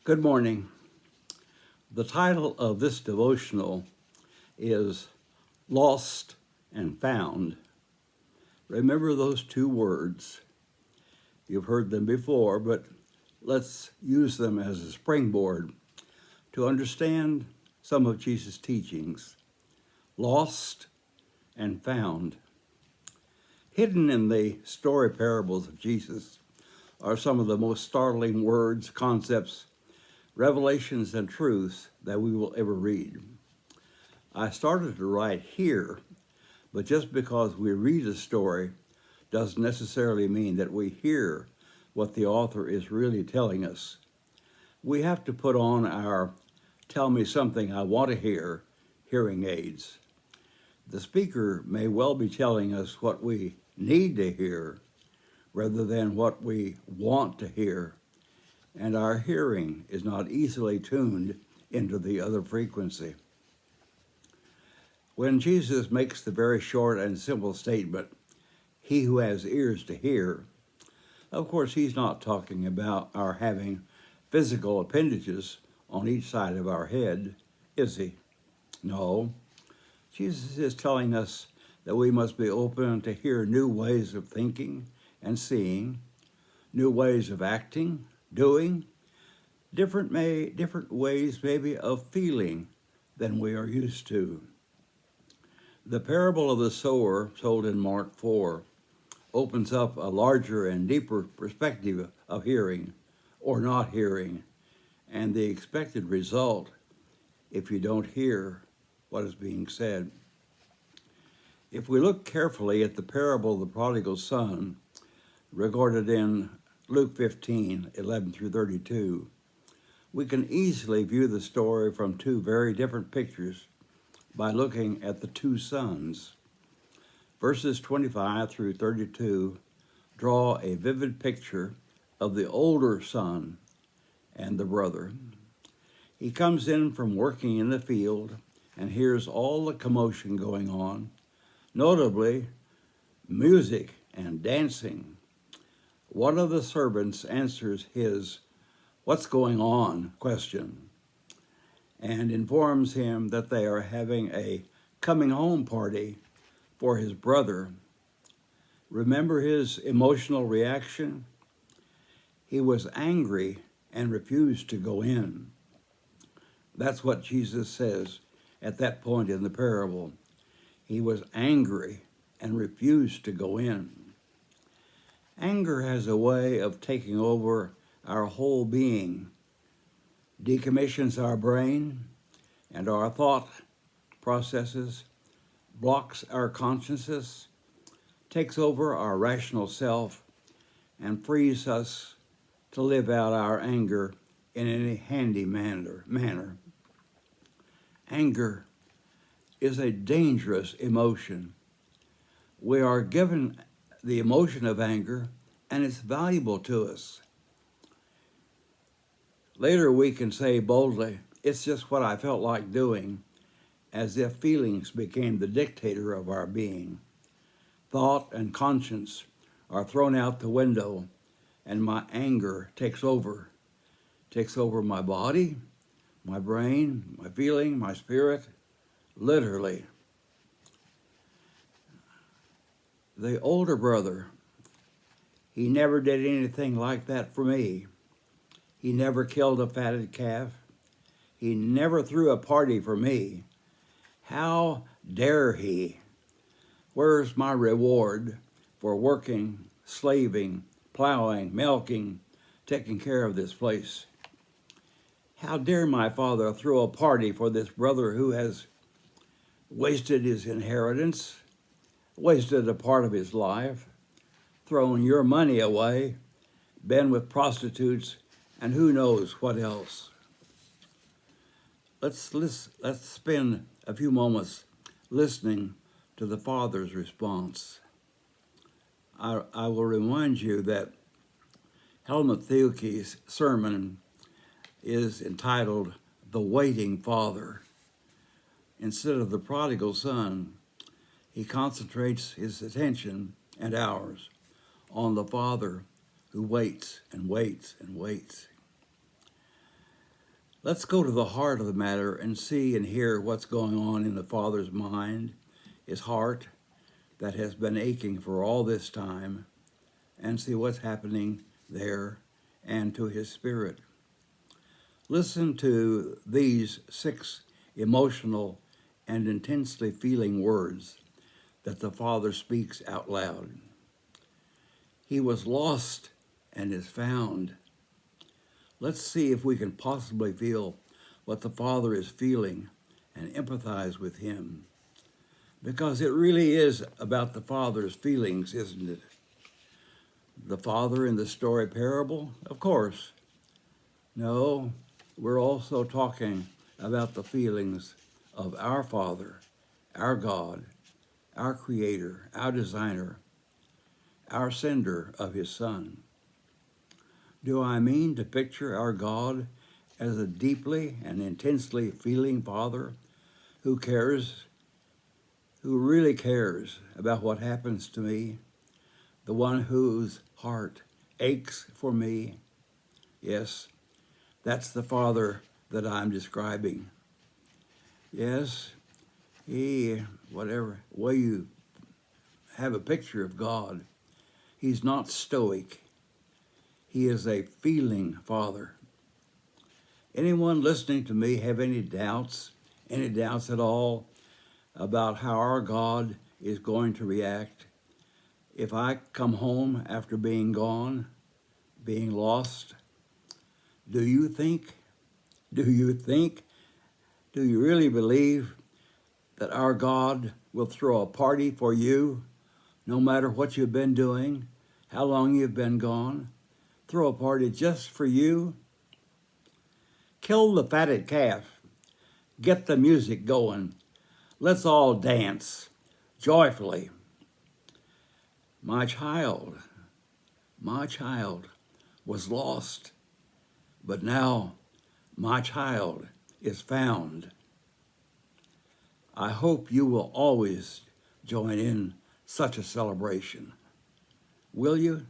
Good morning. The title of this devotional is Lost and Found. Remember those two words. You've heard them before, but let's use them as a springboard to understand some of Jesus' teachings. Lost and found. Hidden in the story parables of Jesus are some of the most startling words, concepts, revelations, and truths that we will ever read. I started to write here, but just because we read a story doesn't necessarily mean that we hear what the author is really telling us. We have to put on our tell me something I want to hear hearing aids. The speaker may well be telling us what we need to hear rather than what we want to hear, and our hearing is not easily tuned into the other frequency. When Jesus makes the very short and simple statement, "He who has ears to hear," of course, he's not talking about our having physical appendages on each side of our head, is he? No. Jesus is telling us that we must be open to hear new ways of thinking and seeing, new ways of acting, doing, different ways maybe of feeling than we are used to. The parable of the sower, told in Mark 4, opens up a larger and deeper perspective of hearing or not hearing, and the expected result if you don't hear what is being said. If we look carefully at the parable of the prodigal son, recorded in Luke 15, 11 through 32, we can easily view the story from two very different pictures by looking at the two sons. Verses 25 through 32 draw a vivid picture of the older son and the brother. He comes in from working in the field and hears all the commotion going on, notably music and dancing. One of the servants answers his "What's going on?" question and informs him that they are having a coming home party for his brother. Remember his emotional reaction? He was angry and refused to go in. That's what Jesus says at that point in the parable. He was angry and refused to go in. Anger has a way of taking over our whole being, decommissions our brain and our thought processes, blocks our consciousness, takes over our rational self, and frees us to live out our anger in any handy manner. Anger is a dangerous emotion. We are given the emotion of anger, and it's valuable to us. Later we can say boldly, "It's just what I felt like doing," as if feelings became the dictator of our being. Thought and conscience are thrown out the window, and my anger takes over my body, my brain, my feeling, my spirit, literally. The older brother, he never did anything like that for me. He never killed a fatted calf. He never threw a party for me. How dare he? Where's my reward for working, slaving, plowing, milking, taking care of this place? How dare my father throw a party for this brother who has wasted his inheritance, wasted a part of his life, thrown your money away, been with prostitutes, and who knows what else? Let's spend a few moments listening to the father's response. I will remind you that Helmut Thielke's sermon is entitled "The Waiting Father." Instead of the prodigal son, he concentrates his attention and ours on the father who waits and waits and waits. Let's go to the heart of the matter and see and hear what's going on in the Father's mind, his heart that has been aching for all this time, and see what's happening there and to his spirit. Listen to these 6 emotional and intensely feeling words that the Father speaks out loud. He was lost and is found. Let's see if we can possibly feel what the Father is feeling and empathize with him. Because it really is about the Father's feelings, isn't it? The Father in the story parable? Of course. No, we're also talking about the feelings of our Father, our God, our Creator, our Designer, our sender of his Son. Do I mean to picture our God as a deeply and intensely feeling Father who cares, who really cares about what happens to me, the one whose heart aches for me? Yes, that's the Father that I'm describing. Yes, whatever way you have a picture of God, he's not stoic. He is a feeling Father. Anyone listening to me have any doubts at all about how our God is going to react if I come home after being gone, being lost? Do you really believe that our God will throw a party for you no matter what you've been doing, how long you've been gone? Throw a party just for you? Kill the fatted calf. Get the music going. Let's all dance joyfully. My child was lost, but now my child is found. I hope you will always join in such a celebration. Will you?